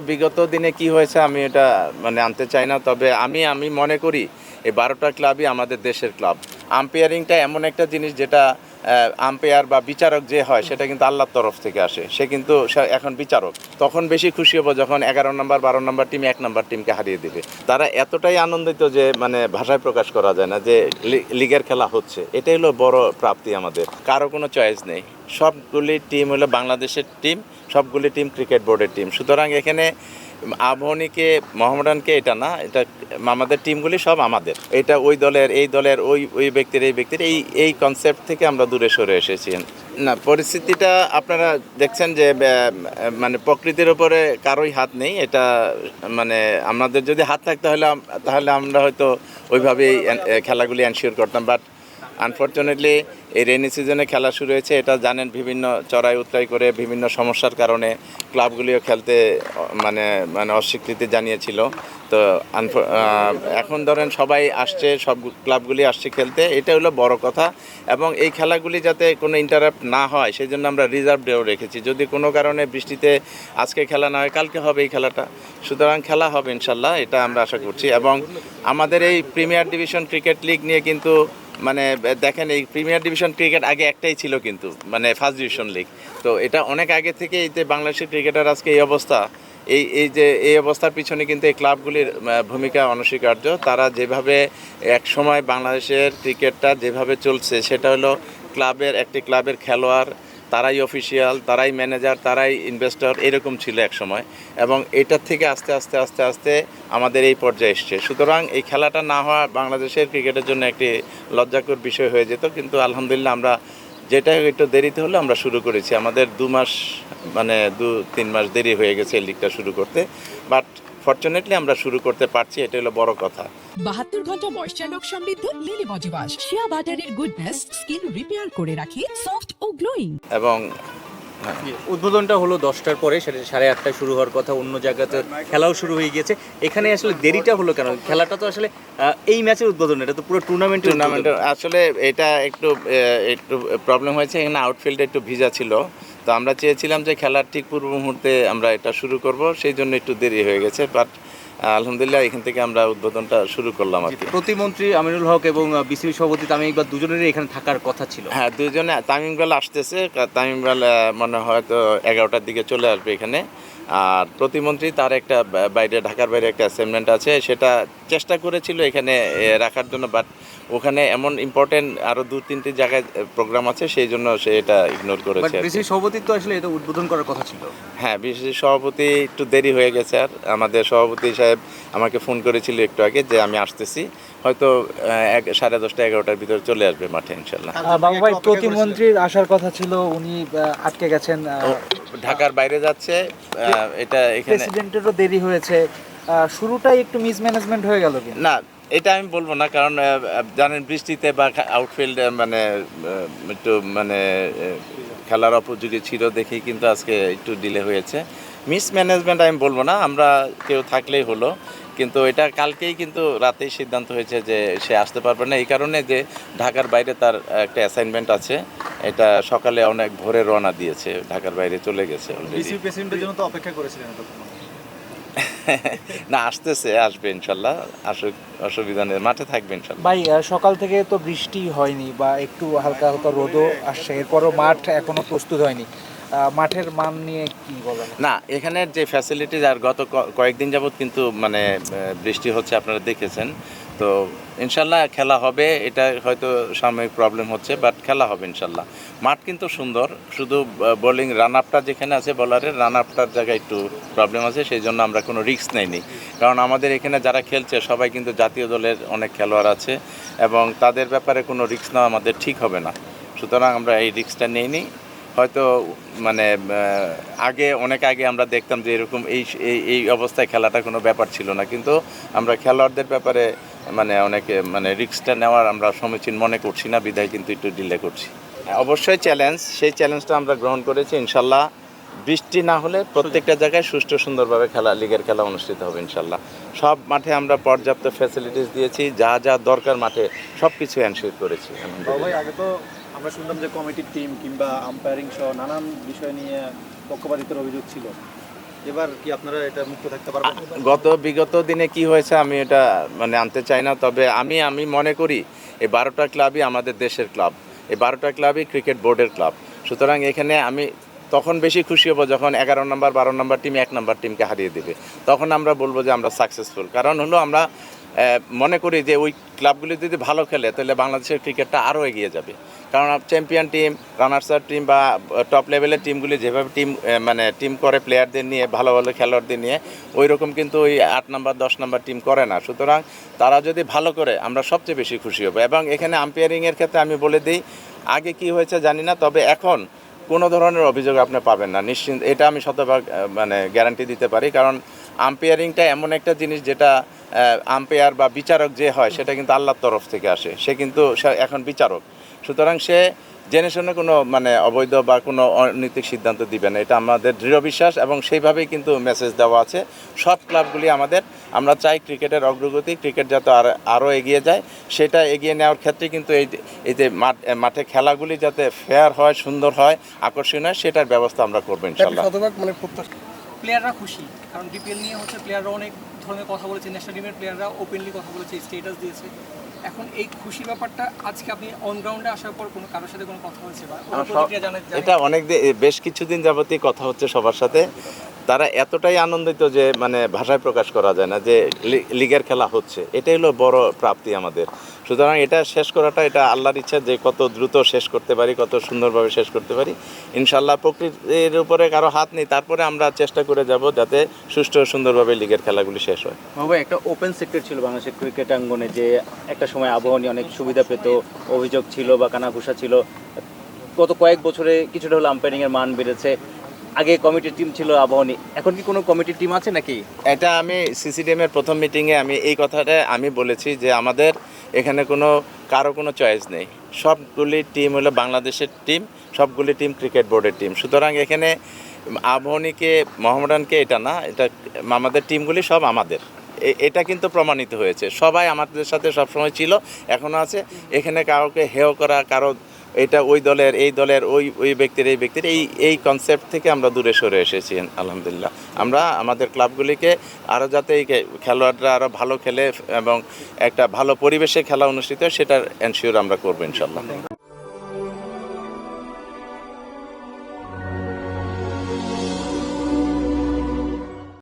বিগত দিনে কি হয়েছে আমি এটা মানে আনতে চাই না, তবে আমি মনে করি এই 12টা ক্লাবই আমাদের দেশের ক্লাব। আম্পায়ারিংটা এমন একটা জিনিস যেটা আম্পায়ার বা বিচারক যে হয় সেটা কিন্তু আল্লাহর তরফ থেকে আসে, সে কিন্তু এখন বিচারক। তখন বেশি খুশি হবো যখন 11 নম্বর 12 নম্বর টিম 1 নম্বর টিমকে হারিয়ে দেবে। তারা এতটাই আনন্দিত যে মানে ভাষায় প্রকাশ করা যায় না যে লিগের খেলা হচ্ছে, এটাই হলো বড় প্রাপ্তি আমাদের। কারো কোনো চয়েস নেই, সবগুলি টিম হলো বাংলাদেশের টিম, সবগুলি টিম ক্রিকেট বোর্ডের টিম। সুতরাং এখানে আবাহনীকে মোহামেডানকে এটা না, এটা আমাদের টিমগুলি সব আমাদের, এটা ওই দলের এই দলের ওই ব্যক্তির এই ব্যক্তির এই কনসেপ্ট থেকে আমরা দূরে সরে এসেছি। না, পরিস্থিতিটা আপনারা দেখছেন যে মানে প্রকৃতির উপরে কারোই হাত নেই, এটা মানে আমাদের যদি হাত থাকতে তাহলে আমরা হয়তো ওইভাবেই খেলাগুলি এনশিওর করতাম। বাট আনফর্চুনেটলি এই রেইনি সিজনে খেলা শুরু হয়েছে, এটা জানেন বিভিন্ন চড়াই উতরাই করে বিভিন্ন সমস্যার কারণে ক্লাবগুলিও খেলতে মানে মানে অস্বীকৃতি জানিয়েছিল। তো এখন ধরেন সবাই আসছে, সব ক্লাবগুলি আসছে খেলতে, এটা হলো বড় কথা। এবং এই খেলাগুলি যাতে কোনো ইন্টারাপ্ট না হয় সেই জন্য আমরা রিজার্ভ ডেও রেখেছি, যদি কোনো কারণে বৃষ্টিতে আজকে খেলা না হয় কালকে হবে এই খেলাটা। সুতরাং খেলা হবে ইনশাল্লাহ, এটা আমরা আশা করছি। এবং আমাদের এই প্রিমিয়ার ডিভিশন ক্রিকেট লিগ নিয়ে কিন্তু মানে দেখেন, এই প্রিমিয়ার ডিভিশন ক্রিকেট আগে একটাই ছিল কিন্তু মানে ফার্স্ট ডিভিশন লিগ। তো এটা অনেক আগে থেকে এই যে বাংলাদেশের ক্রিকেটার আজকে এই অবস্থা, এই অবস্থার পিছনে কিন্তু এই ক্লাবগুলির ভূমিকা অনস্বীকার্য। তারা যেভাবে এক সময় বাংলাদেশের ক্রিকেটটা যেভাবে চলছে সেটা হলো একটি ক্লাবের খেলোয়াড়, তারাই অফিসিয়াল, তারাই ম্যানেজার, তারাই ইনভেস্টর, এরকম ছিল এক সময়। এবং এটার থেকে আস্তে আস্তে আস্তে আস্তে আমাদের এই পর্যায়ে এসছে। সুতরাং এই খেলাটা না হওয়া বাংলাদেশের ক্রিকেটের জন্য একটি লজ্জাকর বিষয় হয়ে যেত, কিন্তু আলহামদুলিল্লাহ আমরা যেটা একটু দেরিতে হলো আমরা শুরু করেছি। আমাদের 2-3 মাস দেরি হয়ে গেছে এই লিগটা শুরু করতে, বাট ফরচুনেটলি আমরা শুরু করতে পারছি, এটা হলো বড় কথা। 72 ঘন্টা ময়েশ্চার লক সমৃদ্ধ লিলি বডি ওয়াশ, শিয়া বাটারের গুডনেস স্কিন রিপেয়ার করে রাখে সফট ও গ্লোয়িং। এবং উদ্বোধনটা হলো 10টার পরে, সেটা 8:30টায় শুরু হওয়ার কথা, অন্য জায়গাতে খেলাও শুরু হয়ে গিয়েছে, এখানে আসলে দেরিটা হলো কেন? খেলাটা তো আসলে এই ম্যাচের উদ্বোধন, এটা তো পুরো টুর্নামেন্টের আসলে এটা একটু প্রবলেম হয়েছে, এখানে আউটফিল্ডে একটু ভিজা ছিল। তো আমরা চেয়েছিলাম যে খেলার ঠিক পূর্ব মুহূর্তে আমরা এটা শুরু করব, সেই জন্য একটু দেরি হয়ে গেছে। বাট আলহামদুলিল্লাহ এখান থেকে আমরা উদ্বোধনটা শুরু করলাম আর কি। প্রতিমন্ত্রী আমিনুল হক এবং বিসিবি সভাপতি তামিম ইকবাল দুজনেরই এখানে থাকার কথা ছিল। হ্যাঁ, দুজনে। তামিম ইকবাল আসতেছে, তামিম ইকবাল মনে হয়তো 11টার দিকে চলে আসবে এখানে। আর প্রতিমন্ত্রী তার একটা বাইরে, ঢাকার বাইরে একটা অ্যাসাইনমেন্ট আছে, সেটা চেষ্টা করেছিল এখানে রাখার জন্য, বাট ওখানে এমন ইম্পর্টেন্ট আরও 2-3টি জায়গায় প্রোগ্রাম আছে, সেই জন্য সে এটা ইগনোর করেছে। বিসিবি সভাপতি তো আসলে এটা উদ্বোধন করার কথা ছিল। হ্যাঁ, বিসিবি সভাপতি একটু দেরি হয়ে গেছে। আর আমাদের সভাপতি সাহেব আমাকে ফোন করেছিল একটু আগে যে আমি আসতেছি, হয়তো 10:30 11টার ভিতরে চলে আসবে মাঠে ইনশাল্লাহ। বাবু ভাই, প্রতিমন্ত্রীর আসার কথা ছিল, উনি আটকে গেছেন, ঢাকার বাইরে যাচ্ছে। এটা এখানে প্রেসিডেন্টেরও দেরি হয়েছে, শুরুটাই একটু মিসম্যানেজমেন্ট হয়ে গেল কি না, এটা আমি বলবো না, কারণ জানেন বৃষ্টিতে বা আউটফিল্ড মানে একটু মানে খেলার উপযোগী ছিল দেখেই কিন্তু আজকে একটু ডিলে হয়েছে। মিসম্যানেজমেন্ট আমি বলবো না, আমরা কেউ থাকলেই হলো। কিন্তু এটা কালকেই কিন্তু রাতেই সিদ্ধান্ত হয়েছে যে সে আসতে পারবে না, এই কারণে যে ঢাকার বাইরে তার একটা অ্যাসাইনমেন্ট আছে। এটা সকালে অনেক ভোরে রওনা দিয়েছে, ঢাকার বাইরে চলে গেছে অলরেডি। প্রেসিডেন্টের জন্য তো অপেক্ষা করেছিলেন না, আসবে ইনশাল্লাহ, অসুবিধা নেই, মাঠে থাকবে ইনশাল্লাহ। ভাই, সকাল থেকে তো বৃষ্টি হয়নি বা একটু হালকা হালকা রোদও আসছে, এরপরও মাঠ এখনো প্রস্তুত হয়নি, মাঠের মান নিয়ে কি বলেন? না, এখানের যে ফ্যাসিলিটিজ, আর গত কয়েকদিন যাবৎ কিন্তু মানে বৃষ্টি হচ্ছে, আপনারা দেখেছেন। তো ইনশাল্লাহ খেলা হবে, এটা হয়তো সাময়িক প্রবলেম হচ্ছে, বাট খেলা হবে ইনশাল্লাহ। মাঠ কিন্তু সুন্দর, শুধু বোলিং রান আপটা যেখানে আছে, বলারের রান আপটার জায়গায় একটু প্রবলেম আছে, সেই জন্য আমরা কোনো রিস্ক নেইনি। কারণ আমাদের এখানে যারা খেলছে সবাই কিন্তু জাতীয় দলের অনেক খেলোয়াড় আছে, এবং তাদের ব্যাপারে কোনো রিস্ক নেওয়া আমাদের ঠিক হবে না। সুতরাং আমরা এই রিস্কটা নিইনি। হয়তো মানে অনেক আগে আমরা দেখতাম যে এরকম এই অবস্থায় খেলাটা কোনো ব্যাপার ছিল না, কিন্তু আমরা খেলোয়াড়দের ব্যাপারে মানে অনেকে মানে রিস্কটা নেওয়ার আমরা সমীচীন মনে করছি না, বিধায় কিন্তু একটু ডিলে করছি। অবশ্যই চ্যালেঞ্জ, সেই চ্যালেঞ্জটা আমরা গ্রহণ করেছি। ইনশাল্লাহ বৃষ্টি না হলে প্রত্যেকটা জায়গায় সুষ্ঠু সুন্দরভাবে লিগের খেলা অনুষ্ঠিত হবে ইনশাল্লাহ। সব মাঠে আমরা পর্যাপ্ত ফ্যাসিলিটিস দিয়েছি, যা যা দরকার মাঠে সব কিছু এনশিওর করেছি। আগে তো আমরা শুনলাম যে কমিটির টিম কিংবা আম্পায়ারিং সহ নানান বিষয় নিয়ে পক্ষপাতিত্বের অভিযোগ ছিল, এবার কি আপনারা এটা মুক্ত থাকতে পারবেন? বিগত দিনে কি হয়েছে আমি এটা মানে আনতে চাই না, তবে আমি মনে করি এই 12টা ক্লাবই আমাদের দেশের ক্লাব, এই 12টা ক্লাবই ক্রিকেট বোর্ডের ক্লাব। সুতরাং এখানে আমি তখন বেশি খুশি হব যখন 11 নম্বর 12 নম্বর টিম 1 নম্বর টিমকে হারিয়ে দেবে, তখন আমরা বলবো যে আমরা সাকসেসফুল। কারণ হলো আমরা মনে করি যে ওই ক্লাবগুলি যদি ভালো খেলে তাহলে বাংলাদেশের ক্রিকেটটা আরও এগিয়ে যাবে। কারণ champion team, runners up team বা টপ লেভেলের টিমগুলি যেভাবে টিম করে প্লেয়ারদের নিয়ে, ভালো ভালো খেলোয়াড়দের নিয়ে, ওই রকম কিন্তু ওই 8 নম্বর 10 নম্বর টিম করে না। সুতরাং তারা যদি ভালো করে আমরা সবচেয়ে বেশি খুশি হব। এবং এখানে আম্পায়ারিংয়ের ক্ষেত্রে আমি বলে দিই, আগে কি হয়েছে জানি না, তবে এখন কোনো ধরনের অভিযোগ আপনি পাবেন না, নিশ্চিন্ত, এটা আমি শতভাগ মানে গ্যারান্টি দিতে পারি। কারণ আম্পায়ারিংটা এমন একটা জিনিস যেটা আম্পায়ার বা বিচারক যে হয় সেটা কিন্তু আল্লাহর তরফ থেকে আসে, সে কিন্তু এখন বিচারক। সুতরাং সে জেনে শুনে কোনো মানে অবৈধ বা কোনো অনৈতিক সিদ্ধান্ত দিবে না, এটা আমাদের দৃঢ় বিশ্বাস। এবং সেইভাবেই কিন্তু মেসেজ দেওয়া আছে সব ক্লাবগুলি আমাদের। আমরা চাই ক্রিকেটের অগ্রগতি, ক্রিকেট যাতে আরও এগিয়ে যায়, সেটা এগিয়ে নেওয়ার ক্ষেত্রে কিন্তু এই যে মাঠে খেলাগুলি যাতে ফেয়ার হয়, সুন্দর হয়, আকর্ষণীয় হয়, সেটার ব্যবস্থা আমরা করবো ইনশাল্লাহ। প্লেয়াররা খুশি, কারণ ডিপিএল নিয়ে হচ্ছে প্লেয়াররা অনেক ধরনের কথা বলেছে, ন্যাশনাল টিমের প্লেয়াররা ওপেনলি কথা বলেছে, স্টেটাস দিয়েছে। এখন এই খুশির ব্যাপারটা আজকে আপনি অন গ্রাউন্ডে আসার পর কোনো কারোর সাথে কোনো কথা হয়েছে বা কোনো প্রতিক্রিয়া জানেন? এটা বেশ কিছুদিন যাবতই কথা হচ্ছে সবার সাথে। তারা এতটাই আনন্দিত যে মানে ভাষায় প্রকাশ করা যায় না যে লিগের খেলা হচ্ছে, এটাই হলো বড় প্রাপ্তি আমাদের। সুতরাং এটা শেষ করাটা, এটা আল্লাহর ইচ্ছা যে কত দ্রুত শেষ করতে পারি, কত সুন্দরভাবে শেষ করতে পারি ইনশাল্লাহ। প্রকৃতির উপরে কারো হাত নেই, তারপরে আমরা চেষ্টা করে যাব যাতে সুষ্ঠু ও সুন্দরভাবে লিগের খেলাগুলি শেষ হয়। বাবা, একটা ওপেন সেক্টর ছিল বাংলাদেশের ক্রিকেট অঙ্গনে, যে একটা সময় আবাহনী অনেক সুবিধা পেত, অভিযোগ ছিল বা কানাঘুষা ছিল। গত কয়েক বছরে কিছুটা হলো আম্পায়ারিংয়ের মান বেড়েছে। আগে কমিটির টিম ছিল আবাহনী, এখন কি কোনো কমিটির টিম আছে নাকি? এটা আমি সিসিডিএমের প্রথম মিটিংয়ে আমি এই কথাটা আমি বলেছি যে আমাদের এখানে কারো কোনো চয়েস নেই, সবগুলি টিম হলো বাংলাদেশের টিম, সবগুলি টিম ক্রিকেট বোর্ডের টিম। সুতরাং এখানে আবাহনীকে, মোহামেডানকে এটা না, এটা আমাদের টিমগুলি সব আমাদের, এটা কিন্তু প্রমাণিত হয়েছে। সবাই আমাদের সাথে সবসময় ছিল, এখনও আছে। এখানে কাউকে হেয় করা, কারো এটা ওই দলের, এই দলের, ওই ব্যক্তির, এই ব্যক্তির, এই কনসেপ্ট থেকে আমরা দূরে সরে এসেছি আলহামদুলিল্লাহ। আমরা আমাদের ক্লাবগুলিকে আরও যাতে এই খেলোয়াড়রা আরও ভালো খেলে এবং একটা ভালো পরিবেশে খেলা অনুষ্ঠিত হয়, সেটার এনশিওর আমরা করবো ইনশাল্লাহ।